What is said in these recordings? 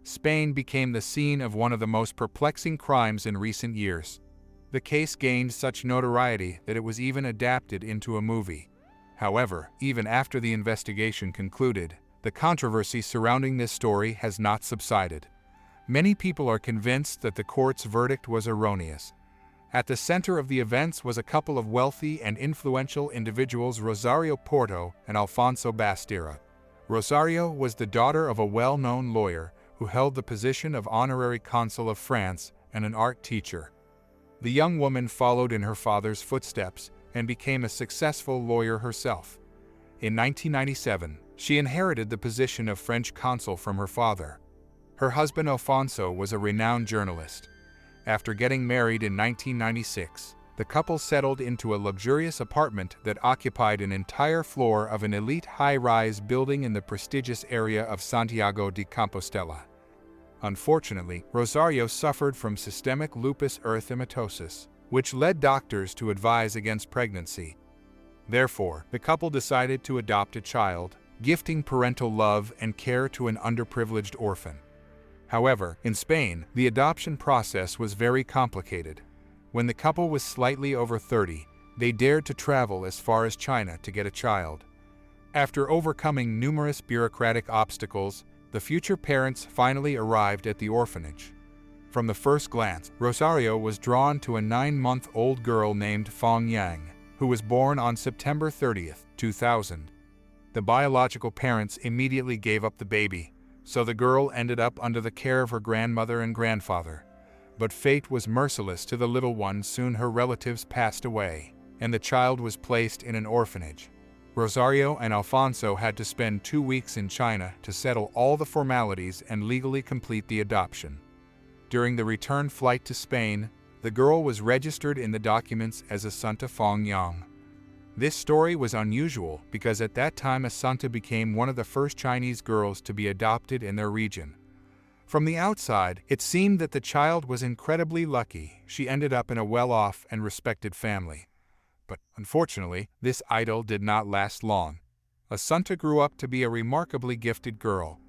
Spain became the scene of one of the most perplexing crimes in recent years. The case gained such notoriety that it was even adapted into a movie. However, even after the investigation concluded, the controversy surrounding this story has not subsided. Many people are convinced that the court's verdict was erroneous. At the center of the events was a couple of wealthy and influential individuals, Rosario Porto and Alfonso Basterra. Rosario was the daughter of a well-known lawyer who held the position of honorary consul of France and an art teacher. The young woman followed in her father's footsteps and became a successful lawyer herself. In 1997, she inherited the position of French consul from her father. Her husband Alfonso was a renowned journalist. After getting married in 1996, the couple settled into a luxurious apartment that occupied an entire floor of an elite high-rise building in the prestigious area of Santiago de Compostela. Unfortunately, Rosario suffered from systemic lupus erythematosus, which led doctors to advise against pregnancy. Therefore, the couple decided to adopt a child, gifting parental love and care to an underprivileged orphan. However, in Spain, the adoption process was very complicated. When the couple was slightly over 30, they dared to travel as far as China to get a child. After overcoming numerous bureaucratic obstacles, the future parents finally arrived at the orphanage. From the first glance, Rosario was drawn to a 9-month-old girl named Fong Yang, who was born on September 30, 2000. The biological parents immediately gave up the baby, so the girl ended up under the care of her grandmother and grandfather. But fate was merciless to the little one. Soon her relatives passed away, and the child was placed in an orphanage. Rosario and Alfonso had to spend 2 weeks in China to settle all the formalities and legally complete the adoption. During the return flight to Spain, the girl was registered in the documents as Asunta Fong Yang. This story was unusual because at that time Asunta became one of the first Chinese girls to be adopted in their region. From the outside, it seemed that the child was incredibly lucky. She ended up in a well-off and respected family. But unfortunately, this idyll did not last long. Asunta grew up to be a remarkably gifted girl.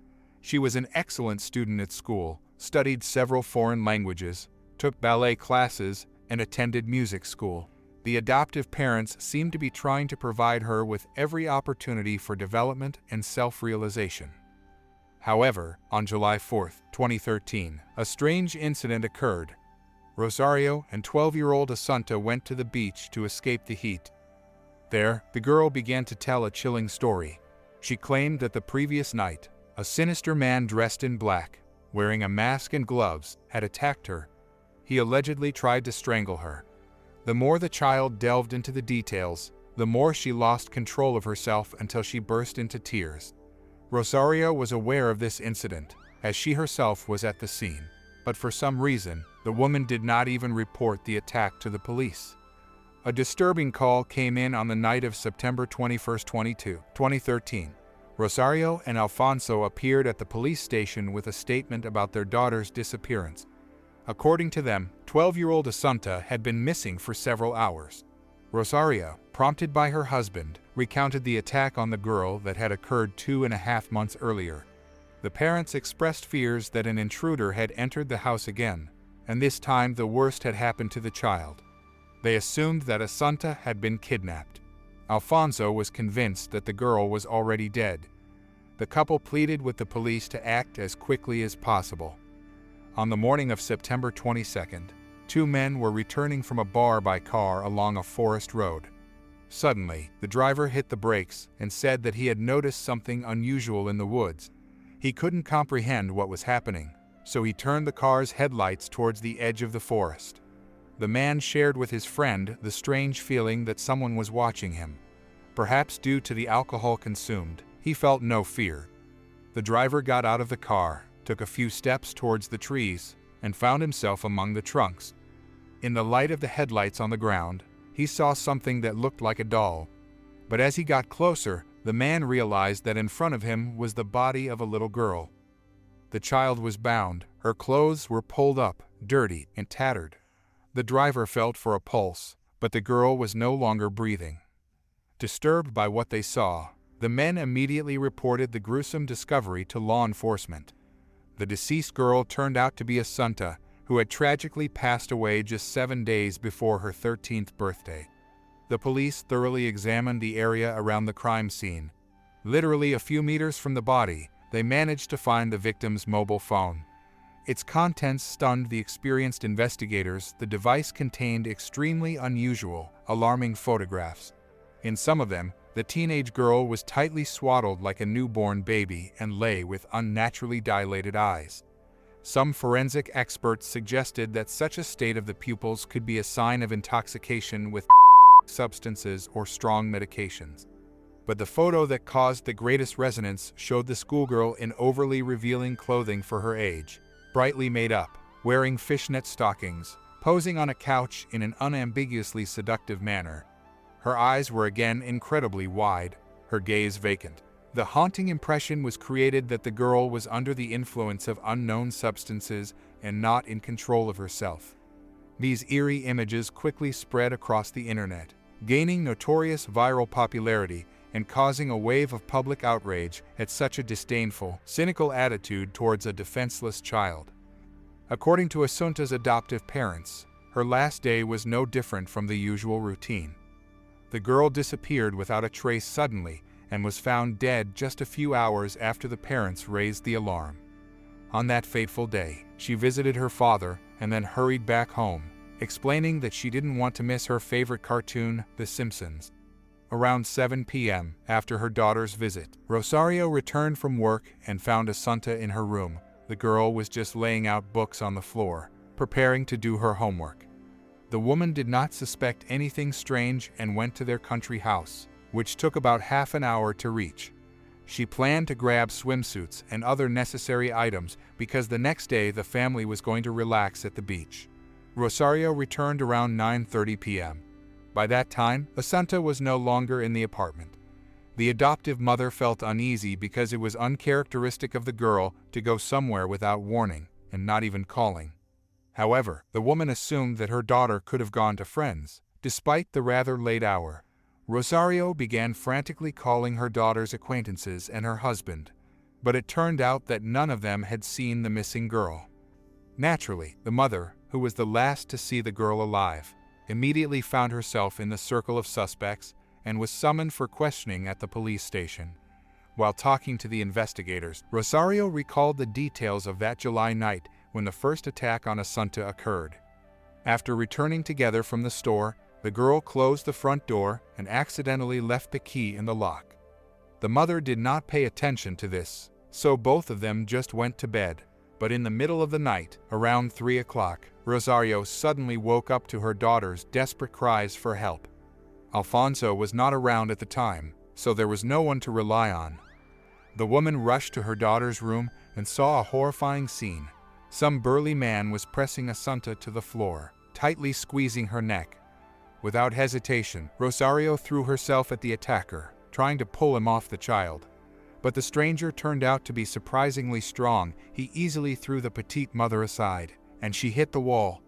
She was an excellent student at school, studied several foreign languages, took ballet classes, and attended music school. The adoptive parents seemed to be trying to provide her with every opportunity for development and self-realization. However, on July 4, 2013, a strange incident occurred. Rosario and 12-year-old Asunta went to the beach to escape the heat. There, the girl began to tell a chilling story. She claimed that the previous night, a sinister man dressed in black, wearing a mask and gloves, had attacked her. He allegedly tried to strangle her. The more the child delved into the details, the more she lost control of herself until she burst into tears. Rosario was aware of this incident, as she herself was at the scene, but for some reason, the woman did not even report the attack to the police. A disturbing call came in on the night of September 21, 2013. Rosario and Alfonso appeared at the police station with a statement about their daughter's disappearance. According to them, 12-year-old Asunta had been missing for several hours. Rosario, prompted by her husband, recounted the attack on the girl that had occurred 2.5 months earlier. The parents expressed fears that an intruder had entered the house again, and this time the worst had happened to the child. They assumed that Asunta had been kidnapped. Alfonso was convinced that the girl was already dead. The couple pleaded with the police to act as quickly as possible. On the morning of September 22nd, 2 men were returning from a bar by car along a forest road. Suddenly, the driver hit the brakes and said that he had noticed something unusual in the woods. He couldn't comprehend what was happening, so he turned the car's headlights towards the edge of the forest. The man shared with his friend the strange feeling that someone was watching him. Perhaps due to the alcohol consumed, he felt no fear. The driver got out of the car, took a few steps towards the trees, and found himself among the trunks. In the light of the headlights on the ground, he saw something that looked like a doll. But as he got closer, the man realized that in front of him was the body of a little girl. The child was bound, her clothes were pulled up, dirty and tattered. The driver felt for a pulse, but the girl was no longer breathing. Disturbed by what they saw, the men immediately reported the gruesome discovery to law enforcement. The deceased girl turned out to be Asunta, who had tragically passed away just 7 days before her 13th birthday. The police thoroughly examined the area around the crime scene. Literally a few meters from the body, they managed to find the victim's mobile phone. Its contents stunned the experienced investigators. The device contained extremely unusual, alarming photographs. In some of them, the teenage girl was tightly swaddled like a newborn baby and lay with unnaturally dilated eyes. Some forensic experts suggested that such a state of the pupils could be a sign of intoxication with substances or strong medications. But the photo that caused the greatest resonance showed the schoolgirl in overly revealing clothing for her age, brightly made up, wearing fishnet stockings, posing on a couch in an unambiguously seductive manner. Her eyes were again incredibly wide, her gaze vacant. The haunting impression was created that the girl was under the influence of unknown substances and not in control of herself. These eerie images quickly spread across the internet, gaining notorious viral popularity and causing a wave of public outrage at such a disdainful, cynical attitude towards a defenseless child. According to Asunta's adoptive parents, her last day was no different from the usual routine. The girl disappeared without a trace suddenly and was found dead just a few hours after the parents raised the alarm. On that fateful day, she visited her father and then hurried back home, explaining that she didn't want to miss her favorite cartoon, The Simpsons. Around 7 p.m., after her daughter's visit, Rosario returned from work and found Asunta in her room. The girl was just laying out books on the floor, preparing to do her homework. The woman did not suspect anything strange and went to their country house, which took about half an hour to reach. She planned to grab swimsuits and other necessary items because the next day the family was going to relax at the beach. Rosario returned around 9:30 p.m. By that time, Asunta was no longer in the apartment. The adoptive mother felt uneasy because it was uncharacteristic of the girl to go somewhere without warning and not even calling. However, the woman assumed that her daughter could have gone to friends. Despite the rather late hour, Rosario began frantically calling her daughter's acquaintances and her husband, but it turned out that none of them had seen the missing girl. Naturally, the mother, who was the last to see the girl alive, immediately found herself in the circle of suspects and was summoned for questioning at the police station. While talking to the investigators, Rosario recalled the details of that July night when the first attack on Asunta occurred. After returning together from the store, the girl closed the front door and accidentally left the key in the lock. The mother did not pay attention to this, so both of them just went to bed. But in the middle of the night, around 3 o'clock, Rosario suddenly woke up to her daughter's desperate cries for help. Alfonso was not around at the time, so there was no one to rely on. The woman rushed to her daughter's room and saw a horrifying scene. Some burly man was pressing Asunta to the floor, tightly squeezing her neck. Without hesitation, Rosario threw herself at the attacker, trying to pull him off the child. But the stranger turned out to be surprisingly strong. He easily threw the petite mother aside, and she hit the wall.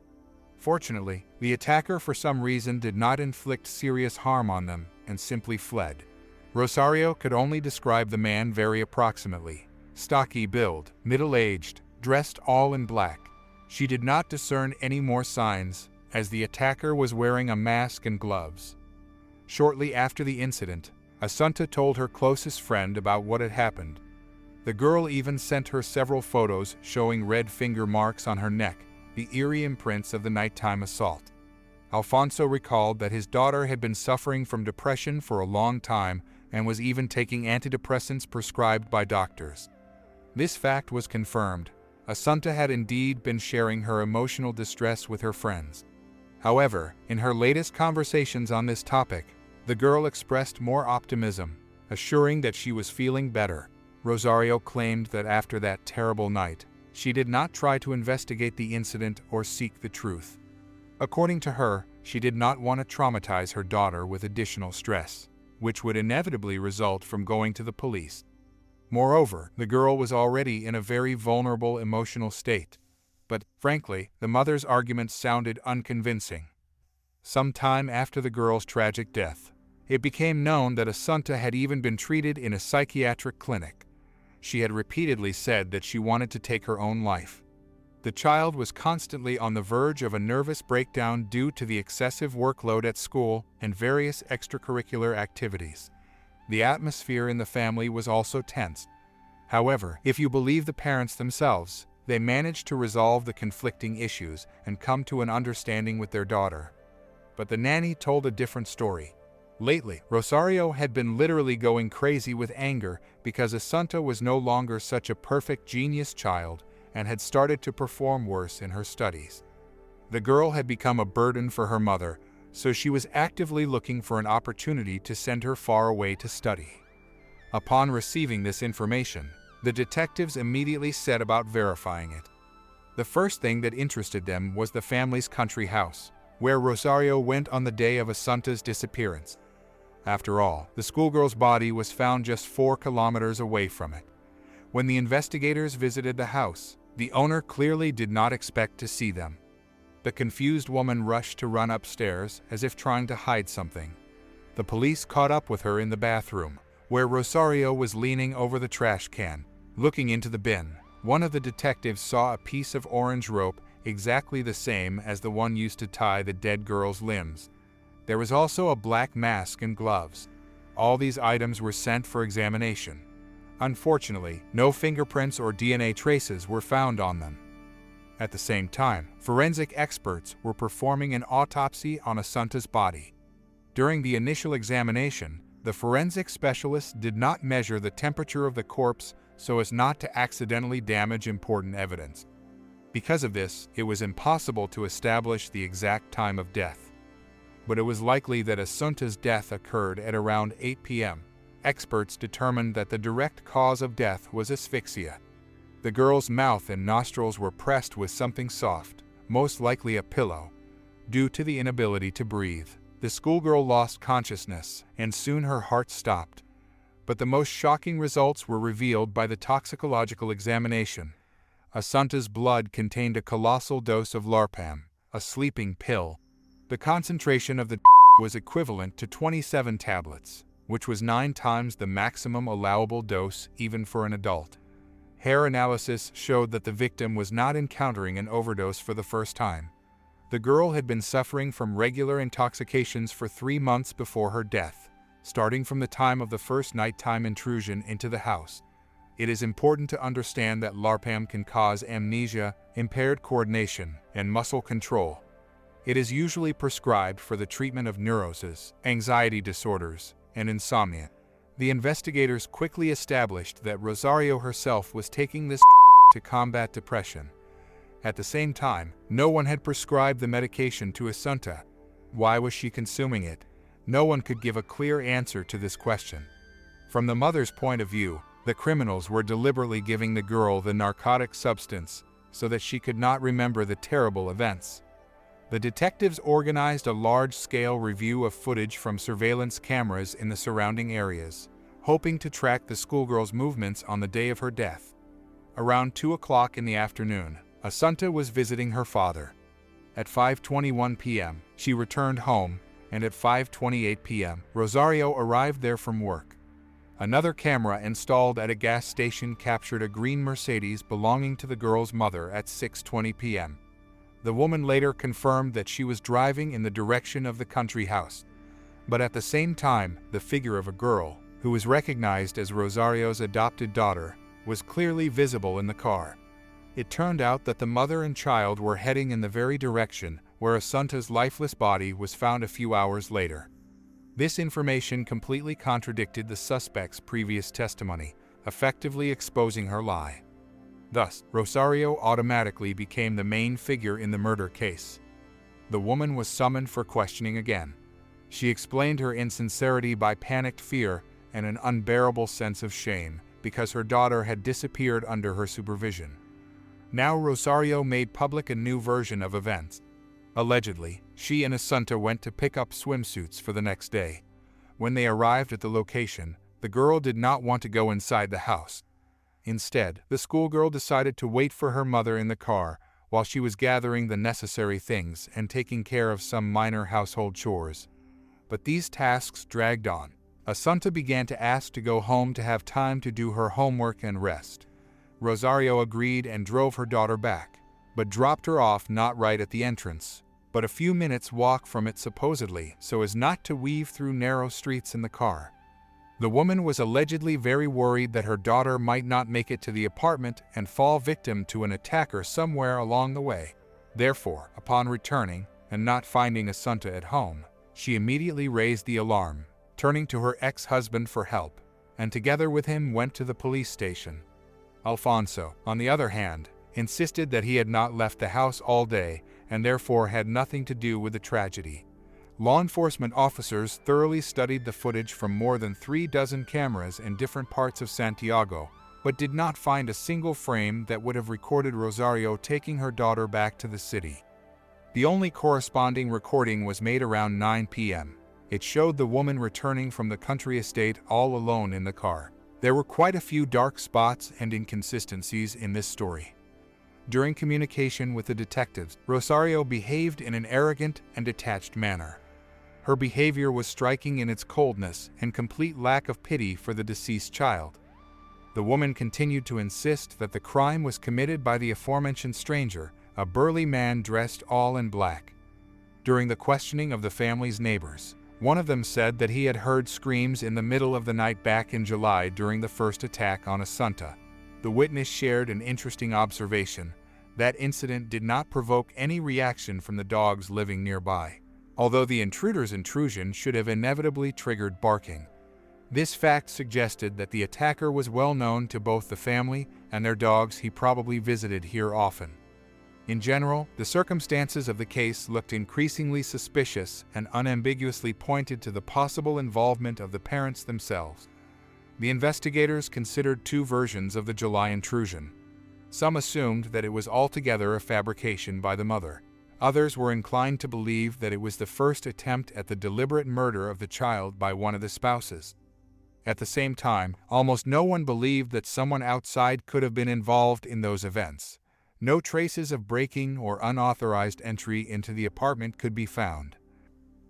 Fortunately, the attacker for some reason did not inflict serious harm on them and simply fled. Rosario could only describe the man very approximately. Stocky build, middle-aged, dressed all in black. She did not discern any more signs, as the attacker was wearing a mask and gloves. Shortly after the incident, Asunta told her closest friend about what had happened. The girl even sent her several photos showing red finger marks on her neck, the eerie imprints of the nighttime assault. Alfonso recalled that his daughter had been suffering from depression for a long time and was even taking antidepressants prescribed by doctors. This fact was confirmed. Asunta had indeed been sharing her emotional distress with her friends. However, in her latest conversations on this topic, the girl expressed more optimism, assuring that she was feeling better. Rosario claimed that after that terrible night, she did not try to investigate the incident or seek the truth. According to her, she did not want to traumatize her daughter with additional stress, which would inevitably result from going to the police. Moreover, the girl was already in a very vulnerable emotional state. But, frankly, the mother's arguments sounded unconvincing. Some time after the girl's tragic death, it became known that Asunta had even been treated in a psychiatric clinic. she had repeatedly said that she wanted to take her own life. The child was constantly on the verge of a nervous breakdown due to the excessive workload at school and various extracurricular activities. The atmosphere in the family was also tense. However, if you believe the parents themselves, they managed to resolve the conflicting issues and come to an understanding with their daughter. But the nanny told a different story. Lately, Rosario had been literally going crazy with anger because Asunta was no longer such a perfect genius child and had started to perform worse in her studies. The girl had become a burden for her mother, so she was actively looking for an opportunity to send her far away to study. Upon receiving this information, the detectives immediately set about verifying it. The first thing that interested them was the family's country house, where Rosario went on the day of Asunta's disappearance. After all, the schoolgirl's body was found just 4 kilometers away from it. When the investigators visited the house, the owner clearly did not expect to see them. The confused woman rushed to run upstairs as if trying to hide something. The police caught up with her in the bathroom, where Rosario was leaning over the trash can, looking into the bin. One of the detectives saw a piece of orange rope exactly the same as the one used to tie the dead girl's limbs. There was also a black mask and gloves. All these items were sent for examination. Unfortunately, no fingerprints or DNA traces were found on them. At the same time, forensic experts were performing an autopsy on Asunta's body. During the initial examination, the forensic specialists did not measure the temperature of the corpse so as not to accidentally damage important evidence. Because of this, it was impossible to establish the exact time of death. But it was likely that Asunta's death occurred at around 8 p.m. Experts determined that the direct cause of death was asphyxia. The girl's mouth and nostrils were pressed with something soft, most likely a pillow, due to the inability to breathe. The schoolgirl lost consciousness, and soon her heart stopped. But the most shocking results were revealed by the toxicological examination. Asunta's blood contained a colossal dose of lurk, a sleeping pill. The concentration of the was equivalent to 27 tablets, which was 9 times the maximum allowable dose even for an adult. Hair analysis showed that the victim was not encountering an overdose for the first time. The girl had been suffering from regular intoxications for 3 months before her death, starting from the time of the first nighttime intrusion into the house. It is important to understand that lurk can cause amnesia, impaired coordination, and muscle control. It is usually prescribed for the treatment of neuroses, anxiety disorders, and insomnia. The investigators quickly established that Rosario herself was taking this to combat depression. At the same time, no one had prescribed the medication to Asunta. Why was she consuming it? No one could give a clear answer to this question. From the mother's point of view, the criminals were deliberately giving the girl the narcotic substance so that she could not remember the terrible events. The detectives organized a large-scale review of footage from surveillance cameras in the surrounding areas, hoping to track the schoolgirl's movements on the day of her death. Around 2 o'clock in the afternoon, Asunta was visiting her father. At 5:21 p.m., she returned home, and at 5:28 p.m., Rosario arrived there from work. Another camera installed at a gas station captured a green Mercedes belonging to the girl's mother at 6:20 p.m. The woman later confirmed that she was driving in the direction of the country house. But at the same time, the figure of a girl, who was recognized as Rosario's adopted daughter, was clearly visible in the car. It turned out that the mother and child were heading in the very direction where Asunta's lifeless body was found a few hours later. This information completely contradicted the suspect's previous testimony, effectively exposing her lie. Thus, Rosario automatically became the main figure in the murder case. The woman was summoned for questioning again. She explained her insincerity by panicked fear and an unbearable sense of shame because her daughter had disappeared under her supervision. Now Rosario made public a new version of events. Allegedly, she and Asunta went to pick up swimsuits for the next day. When they arrived at the location, the girl did not want to go inside the house. Instead, the schoolgirl decided to wait for her mother in the car while she was gathering the necessary things and taking care of some minor household chores. But these tasks dragged on. Asunta began to ask to go home to have time to do her homework and rest. Rosario agreed and drove her daughter back, but dropped her off not right at the entrance, but a few minutes' walk from it supposedly so as not to weave through narrow streets in the car. The woman was allegedly very worried that her daughter might not make it to the apartment and fall victim to an attacker somewhere along the way. Therefore, upon returning and not finding Asunta at home, she immediately raised the alarm, turning to her ex-husband for help, and together with him went to the police station. Alfonso, on the other hand, insisted that he had not left the house all day and therefore had nothing to do with the tragedy. Law enforcement officers thoroughly studied the footage from more than 36 cameras in different parts of Santiago, but did not find a single frame that would have recorded Rosario taking her daughter back to the city. The only corresponding recording was made around 9 p.m. It showed the woman returning from the country estate all alone in the car. There were quite a few dark spots and inconsistencies in this story. During communication with the detectives, Rosario behaved in an arrogant and detached manner. Her behavior was striking in its coldness and complete lack of pity for the deceased child. The woman continued to insist that the crime was committed by the aforementioned stranger, a burly man dressed all in black. During the questioning of the family's neighbors, one of them said that he had heard screams in the middle of the night back in July during the first attack on Asunta. The witness shared an interesting observation. That incident did not provoke any reaction from the dogs living nearby, although the intruder's intrusion should have inevitably triggered barking. This fact suggested that the attacker was well known to both the family and their dogs. He probably visited here often. In general, the circumstances of the case looked increasingly suspicious and unambiguously pointed to the possible involvement of the parents themselves. The investigators considered two versions of the July intrusion. Some assumed that it was altogether a fabrication by the mother. Others were inclined to believe that it was the first attempt at the deliberate murder of the child by one of the spouses. At the same time, almost no one believed that someone outside could have been involved in those events. No traces of breaking or unauthorized entry into the apartment could be found.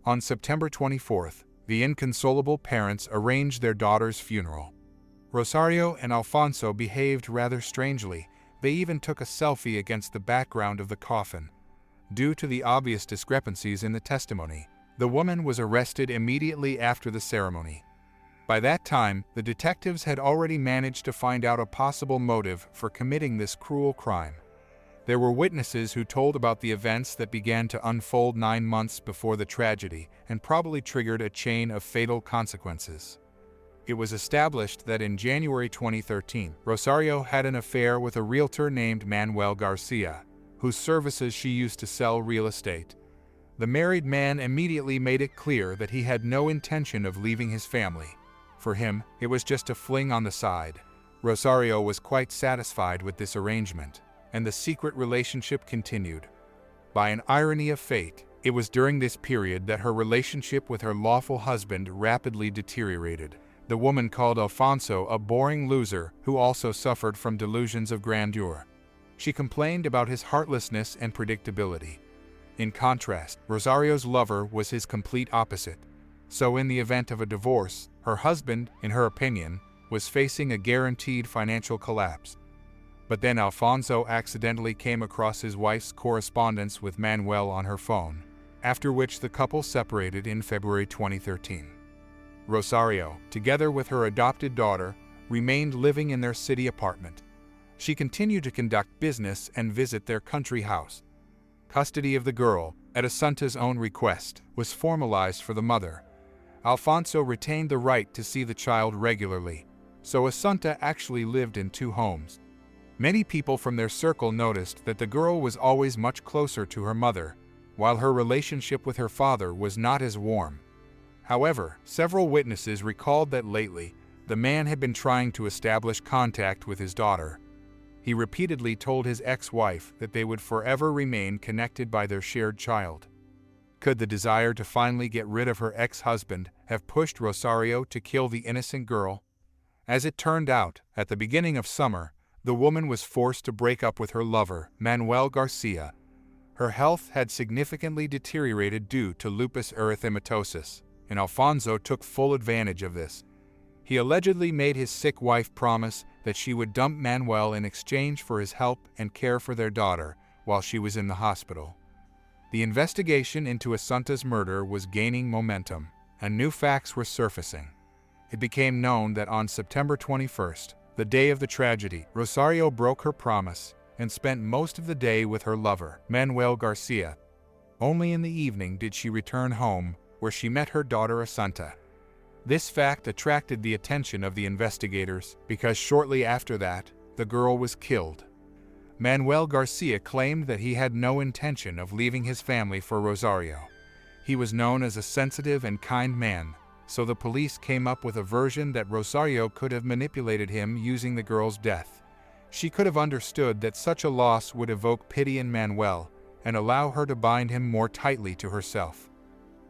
On September 24th, the inconsolable parents arranged their daughter's funeral. Rosario and Alfonso behaved rather strangely. They even took a selfie against the background of the coffin. Due to the obvious discrepancies in the testimony, the woman was arrested immediately after the ceremony. By that time, the detectives had already managed to find out a possible motive for committing this cruel crime. There were witnesses who told about the events that began to unfold 9 months before the tragedy and probably triggered a chain of fatal consequences. It was established that in January 2013, Rosario had an affair with a realtor named Manuel Garcia, whose services she used to sell real estate. The married man immediately made it clear that he had no intention of leaving his family. For him, it was just a fling on the side. Rosario was quite satisfied with this arrangement, and the secret relationship continued. By an irony of fate, it was during this period that her relationship with her lawful husband rapidly deteriorated. The woman called Alfonso a boring loser who also suffered from delusions of grandeur. She complained about his heartlessness and predictability. In contrast, Rosario's lover was his complete opposite. So in the event of a divorce, her husband, in her opinion, was facing a guaranteed financial collapse. But then Alfonso accidentally came across his wife's correspondence with Manuel on her phone, after which the couple separated in February 2013. Rosario, together with her adopted daughter, remained living in their city apartment. She continued to conduct business and visit their country house. Custody of the girl, at Asunta's own request, was formalized for the mother. Alfonso retained the right to see the child regularly, so Asunta actually lived in 2 homes. Many people from their circle noticed that the girl was always much closer to her mother, while her relationship with her father was not as warm. However, several witnesses recalled that lately, the man had been trying to establish contact with his daughter. He repeatedly told his ex-wife that they would forever remain connected by their shared child. Could the desire to finally get rid of her ex-husband have pushed Rosario to kill the innocent girl? As it turned out, at the beginning of summer, the woman was forced to break up with her lover, Manuel Garcia. Her health had significantly deteriorated due to lupus erythematosus, and Alfonso took full advantage of this. He allegedly made his sick wife promise that she would dump Manuel in exchange for his help and care for their daughter while she was in the hospital. The investigation into Asunta's murder was gaining momentum, and new facts were surfacing. It became known that on September 21st, the day of the tragedy, Rosario broke her promise and spent most of the day with her lover, Manuel Garcia. Only in the evening did she return home, where she met her daughter Asunta. This fact attracted the attention of the investigators because shortly after that, the girl was killed. Manuel Garcia claimed that he had no intention of leaving his family for Rosario. He was known as a sensitive and kind man, so the police came up with a version that Rosario could have manipulated him using the girl's death. She could have understood that such a loss would evoke pity in Manuel and allow her to bind him more tightly to herself.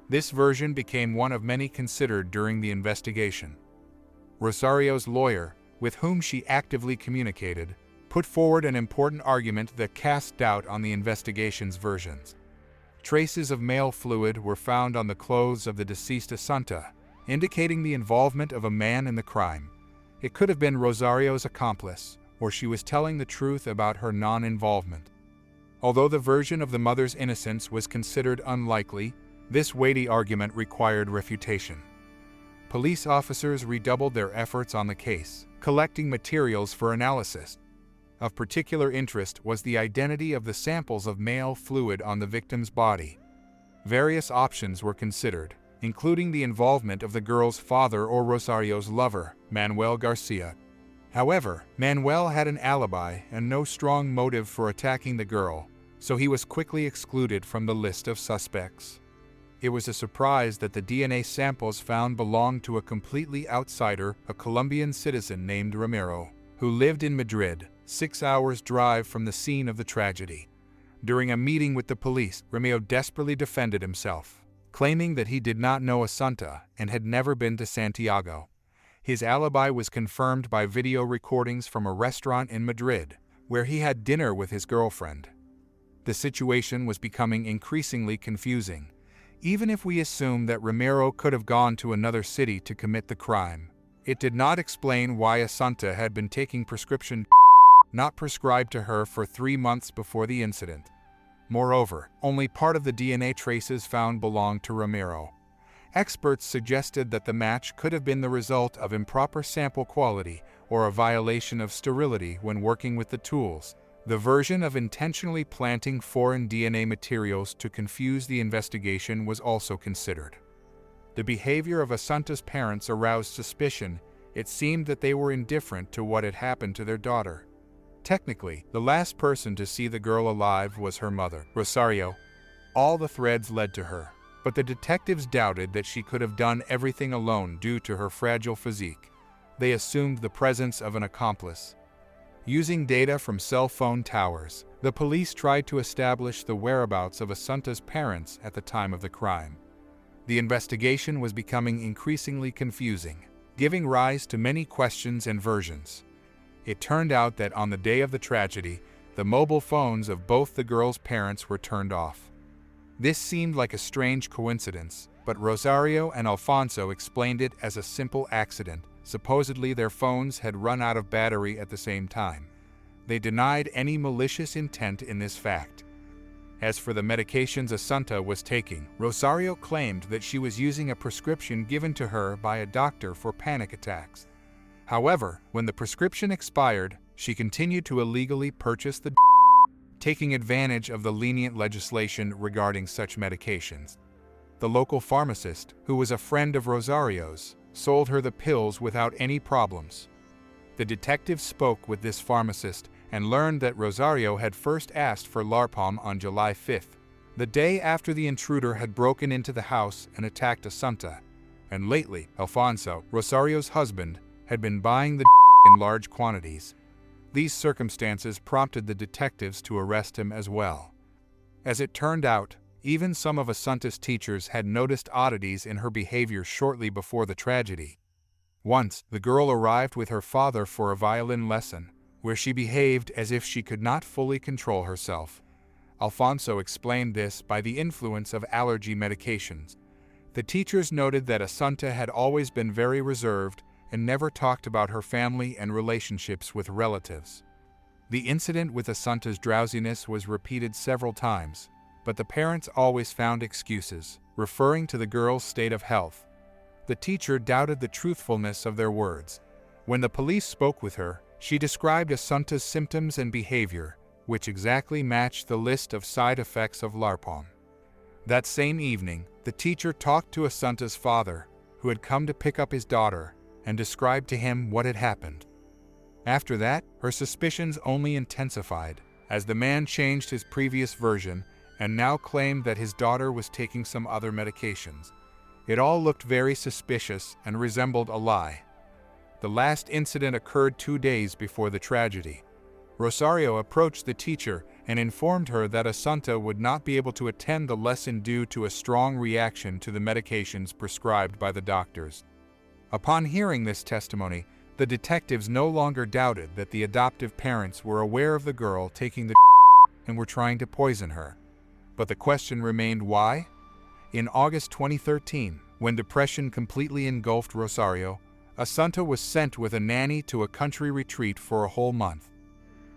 This version became one of many considered during the investigation. Rosario's lawyer, with whom she actively communicated, put forward an important argument that cast doubt on the investigation's versions. Traces of male fluid were found on the clothes of the deceased Asunta, indicating the involvement of a man in the crime. It could have been Rosario's accomplice, or she was telling the truth about her non-involvement. Although the version of the mother's innocence was considered unlikely, this weighty argument required refutation. Police officers redoubled their efforts on the case, collecting materials for analysis. Of particular interest was the identity of the samples of male fluid on the victim's body. Various options were considered, including the involvement of the girl's father or Rosario's lover, Manuel Garcia. However, Manuel had an alibi and no strong motive for attacking the girl, so he was quickly excluded from the list of suspects. It was a surprise that the DNA samples found belonged to a completely outsider, a Colombian citizen named Ramiro, who lived in Madrid, 6 hours' drive from the scene of the tragedy. During a meeting with the police, Ramiro desperately defended himself, claiming that he did not know Asunta and had never been to Santiago. His alibi was confirmed by video recordings from a restaurant in Madrid, where he had dinner with his girlfriend. The situation was becoming increasingly confusing. Even if we assume that Ramiro could have gone to another city to commit the crime, it did not explain why Asunta had been taking prescription not prescribed to her for 3 months before the incident. Moreover, only part of the DNA traces found belonged to Ramiro. Experts suggested that the match could have been the result of improper sample quality or a violation of sterility when working with the tools. The version of intentionally planting foreign DNA materials to confuse the investigation was also considered. The behavior of Asunta's parents aroused suspicion. It seemed that they were indifferent to what had happened to their daughter. Technically, the last person to see the girl alive was her mother, Rosario. All the threads led to her, but the detectives doubted that she could have done everything alone due to her fragile physique. They assumed the presence of an accomplice. Using data from cell phone towers, the police tried to establish the whereabouts of Asunta's parents at the time of the crime. The investigation was becoming increasingly confusing, giving rise to many questions and versions. It turned out that on the day of the tragedy, the mobile phones of both the girls' parents were turned off. This seemed like a strange coincidence, but Rosario and Alfonso explained it as a simple accident. Supposedly their phones had run out of battery at the same time. They denied any malicious intent in this fact. As for the medications Asunta was taking, Rosario claimed that she was using a prescription given to her by a doctor for panic attacks. However, when the prescription expired, she continued to illegally purchase the taking advantage of the lenient legislation regarding such medications. The local pharmacist, who was a friend of Rosario's, sold her the pills without any problems. The detective spoke with this pharmacist and learned that Rosario had first asked for Larpam on July 5th, the day after the intruder had broken into the house and attacked Asunta. And lately, Alfonso, Rosario's husband, had been buying the in large quantities. These circumstances prompted the detectives to arrest him as well. As it turned out, even some of Asunta's teachers had noticed oddities in her behavior shortly before the tragedy. Once, the girl arrived with her father for a violin lesson, where she behaved as if she could not fully control herself. Alfonso explained this by the influence of allergy medications. The teachers noted that Asunta had always been very reserved and never talked about her family and relationships with relatives. The incident with Asunta's drowsiness was repeated several times, but the parents always found excuses, referring to the girl's state of health. The teacher doubted the truthfulness of their words. When the police spoke with her, she described Asunta's symptoms and behavior, which exactly matched the list of side effects of LARPon. That same evening, the teacher talked to Asunta's father, who had come to pick up his daughter, and described to him what had happened. After that, her suspicions only intensified, as the man changed his previous version and now claimed that his daughter was taking some other medications. It all looked very suspicious and resembled a lie. The last incident occurred 2 days before the tragedy. Rosario approached the teacher and informed her that Asunta would not be able to attend the lesson due to a strong reaction to the medications prescribed by the doctors. Upon hearing this testimony, the detectives no longer doubted that the adoptive parents were aware of the girl taking the and were trying to poison her. But the question remained why? In August 2013, when depression completely engulfed Rosario, Asunta was sent with a nanny to a country retreat for a whole month.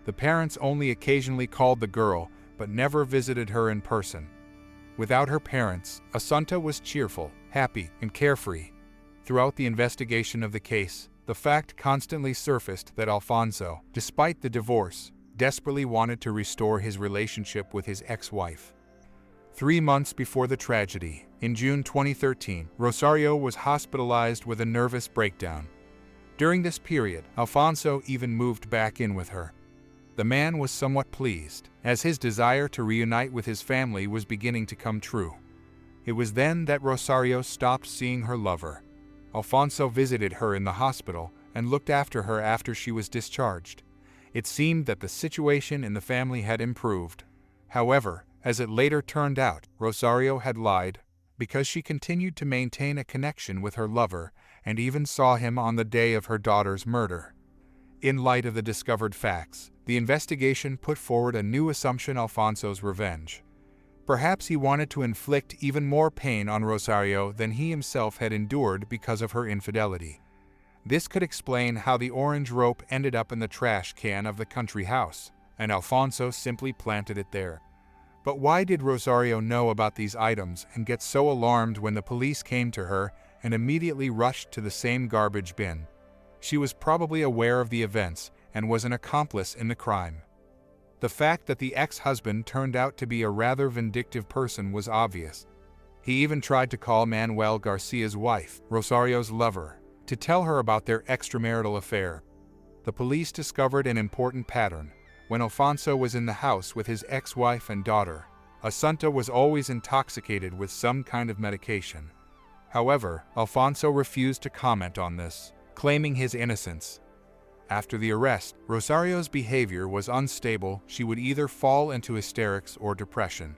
The parents only occasionally called the girl, but never visited her in person. Without her parents, Asunta was cheerful, happy, and carefree. Throughout the investigation of the case, the fact constantly surfaced that Alfonso, despite the divorce, desperately wanted to restore his relationship with his ex-wife. 3 months before the tragedy, in June 2013, Rosario was hospitalized with a nervous breakdown. During this period, Alfonso even moved back in with her. The man was somewhat pleased, as his desire to reunite with his family was beginning to come true. It was then that Rosario stopped seeing her lover. Alfonso visited her in the hospital and looked after her after she was discharged. It seemed that the situation in the family had improved. However, as it later turned out, Rosario had lied, because she continued to maintain a connection with her lover and even saw him on the day of her daughter's murder. In light of the discovered facts, the investigation put forward a new assumption: Alfonso's revenge. Perhaps he wanted to inflict even more pain on Rosario than he himself had endured because of her infidelity. This could explain how the orange rope ended up in the trash can of the country house, and Alfonso simply planted it there. But why did Rosario know about these items and get so alarmed when the police came to her and immediately rushed to the same garbage bin? She was probably aware of the events and was an accomplice in the crime. The fact that the ex-husband turned out to be a rather vindictive person was obvious. He even tried to call Manuel Garcia's wife, Rosario's lover, to tell her about their extramarital affair. The police discovered an important pattern. When Alfonso was in the house with his ex-wife and daughter, Asunta was always intoxicated with some kind of medication. However, Alfonso refused to comment on this, claiming his innocence. After the arrest, Rosario's behavior was unstable. She would either fall into hysterics or depression.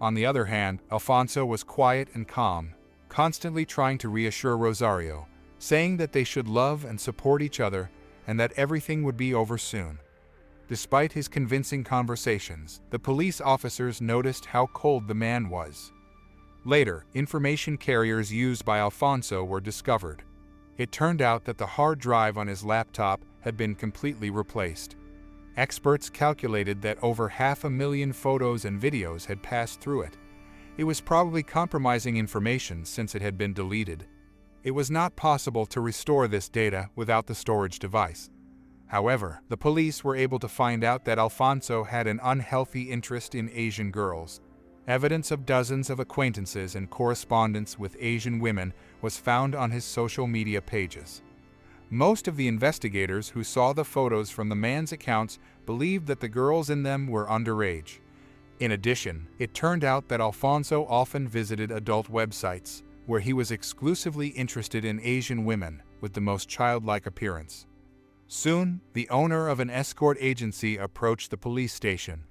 On the other hand, Alfonso was quiet and calm, constantly trying to reassure Rosario, saying that they should love and support each other and that everything would be over soon. Despite his convincing conversations, the police officers noticed how cold the man was. Later, information carriers used by Alfonso were discovered. It turned out that the hard drive on his laptop had been completely replaced. Experts calculated that over 500,000 photos and videos had passed through it. It was probably compromising information since it had been deleted. It was not possible to restore this data without the storage device. However, the police were able to find out that Alfonso had an unhealthy interest in Asian girls. Evidence of dozens of acquaintances and correspondence with Asian women was found on his social media pages. Most of the investigators who saw the photos from the man's accounts believed that the girls in them were underage. In addition, it turned out that Alfonso often visited adult websites, where he was exclusively interested in Asian women with the most childlike appearance. Soon, the owner of an escort agency approached the police station.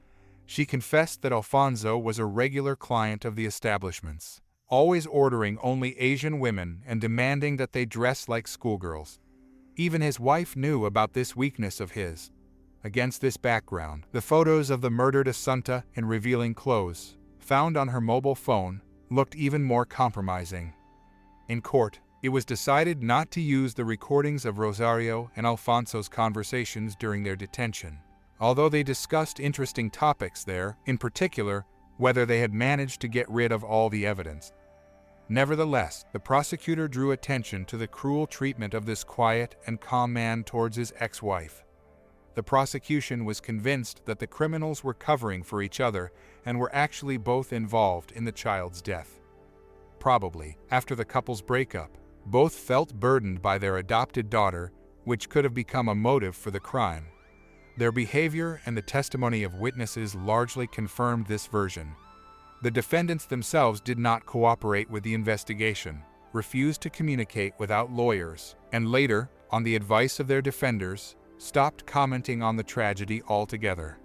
She confessed that Alfonso was a regular client of the establishments, always ordering only Asian women and demanding that they dress like schoolgirls. Even his wife knew about this weakness of his. Against this background, the photos of the murdered Asunta in revealing clothes, found on her mobile phone, looked even more compromising. In court, it was decided not to use the recordings of Rosario and Alfonso's conversations during their detention, although they discussed interesting topics there, in particular, whether they had managed to get rid of all the evidence. Nevertheless, the prosecutor drew attention to the cruel treatment of this quiet and calm man towards his ex-wife. The prosecution was convinced that the criminals were covering for each other and were actually both involved in the child's death. Probably, after the couple's breakup, both felt burdened by their adopted daughter, which could have become a motive for the crime. Their behavior and the testimony of witnesses largely confirmed this version. The defendants themselves did not cooperate with the investigation, refused to communicate without lawyers, and later, on the advice of their defenders, stopped commenting on the tragedy altogether.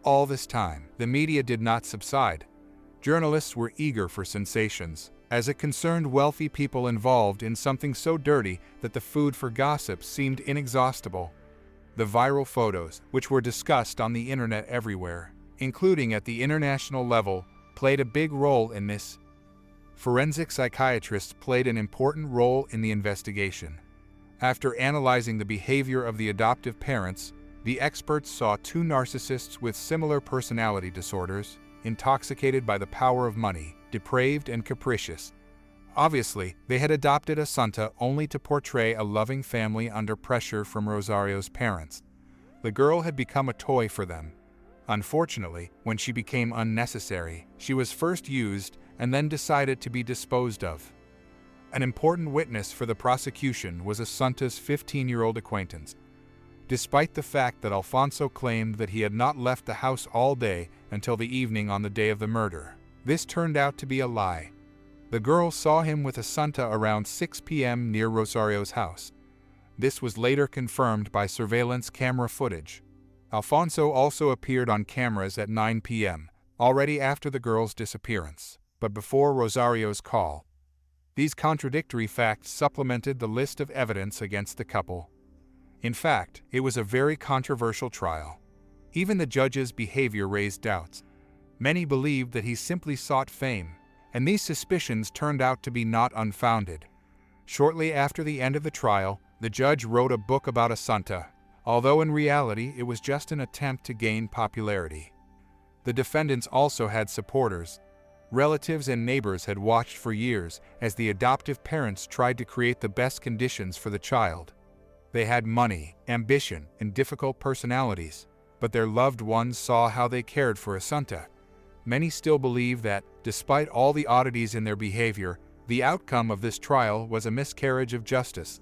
All this time, the media did not subside. Journalists were eager for sensations, as it concerned wealthy people involved in something so dirty that the food for gossip seemed inexhaustible. The viral photos, which were discussed on the internet everywhere, including at the international level, played a big role in this. Forensic psychiatrists played an important role in the investigation. After analyzing the behavior of the adoptive parents, the experts saw two narcissists with similar personality disorders, intoxicated by the power of money, depraved and capricious. Obviously, they had adopted Asunta only to portray a loving family under pressure from Rosario's parents. The girl had become a toy for them. Unfortunately, when she became unnecessary, she was first used and then decided to be disposed of. An important witness for the prosecution was Asunta's 15-year-old acquaintance. Despite the fact that Alfonso claimed that he had not left the house all day until the evening on the day of the murder, this turned out to be a lie. The girl saw him with Asunta around 6 p.m. near Rosario's house. This was later confirmed by surveillance camera footage. Alfonso also appeared on cameras at 9 p.m., already after the girl's disappearance, but before Rosario's call. These contradictory facts supplemented the list of evidence against the couple. In fact, it was a very controversial trial. Even the judge's behavior raised doubts. Many believed that he simply sought fame, and these suspicions turned out to be not unfounded. Shortly after the end of the trial, the judge wrote a book about Asunta, although in reality it was just an attempt to gain popularity. The defendants also had supporters. Relatives and neighbors had watched for years as the adoptive parents tried to create the best conditions for the child. They had money, ambition, and difficult personalities, but their loved ones saw how they cared for Asunta. Many still believe that, despite all the oddities in their behavior, the outcome of this trial was a miscarriage of justice.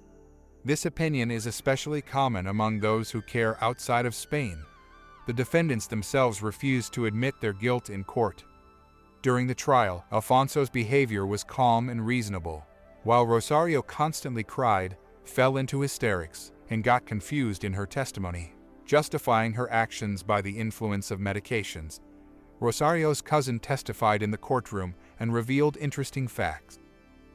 This opinion is especially common among those who care outside of Spain. The defendants themselves refused to admit their guilt in court. During the trial, Alfonso's behavior was calm and reasonable, while Rosario constantly cried, fell into hysterics, and got confused in her testimony, justifying her actions by the influence of medications. Rosario's cousin testified in the courtroom and revealed interesting facts.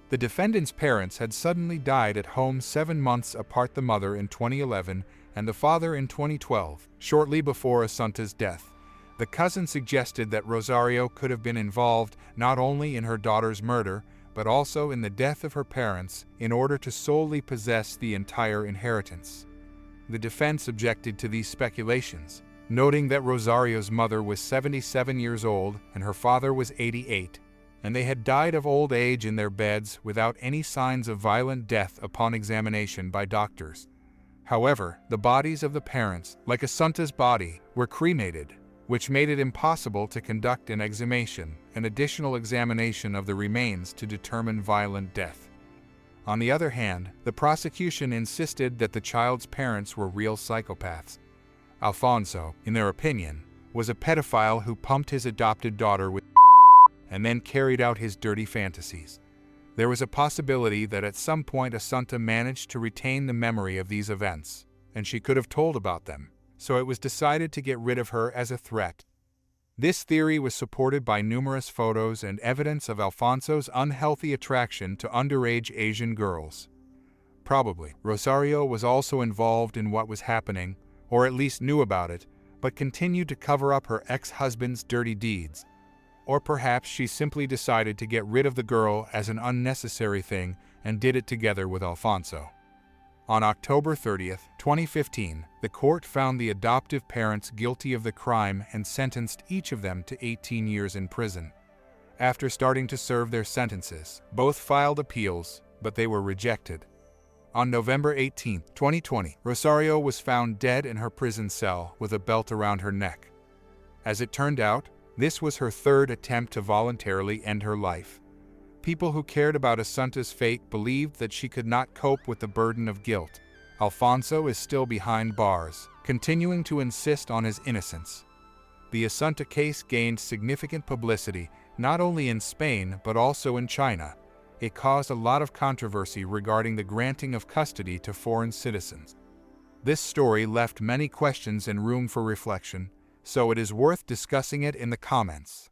The defendant's parents had suddenly died at home 7 months apart, the mother in 2011 and the father in 2012, shortly before Asunta's death. The cousin suggested that Rosario could have been involved not only in her daughter's murder, but also in the death of her parents in order to solely possess the entire inheritance. The defense objected to these speculations, noting that Rosario's mother was 77 years old and her father was 88, and they had died of old age in their beds without any signs of violent death upon examination by doctors. However, the bodies of the parents, like Asunta's body, were cremated, which made it impossible to conduct an exhumation, an additional examination of the remains to determine violent death. On the other hand, the prosecution insisted that the child's parents were real psychopaths. Alfonso, in their opinion, was a pedophile who pumped his adopted daughter with and then carried out his dirty fantasies. There was a possibility that at some point Asunta managed to retain the memory of these events, and she could have told about them, so it was decided to get rid of her as a threat. This theory was supported by numerous photos and evidence of Alfonso's unhealthy attraction to underage Asian girls. Probably, Rosario was also involved in what was happening, or at least knew about it, but continued to cover up her ex-husband's dirty deeds. Or perhaps she simply decided to get rid of the girl as an unnecessary thing and did it together with Alfonso. On October 30, 2015, the court found the adoptive parents guilty of the crime and sentenced each of them to 18 years in prison. After starting to serve their sentences, both filed appeals, but they were rejected. On November 18, 2020, Rosario was found dead in her prison cell with a belt around her neck. As it turned out, this was her third attempt to voluntarily end her life. People who cared about Asunta's fate believed that she could not cope with the burden of guilt. Alfonso is still behind bars, continuing to insist on his innocence. The Asunta case gained significant publicity not only in Spain but also in China. It caused a lot of controversy regarding the granting of custody to foreign citizens. This story left many questions and room for reflection, so it is worth discussing it in the comments.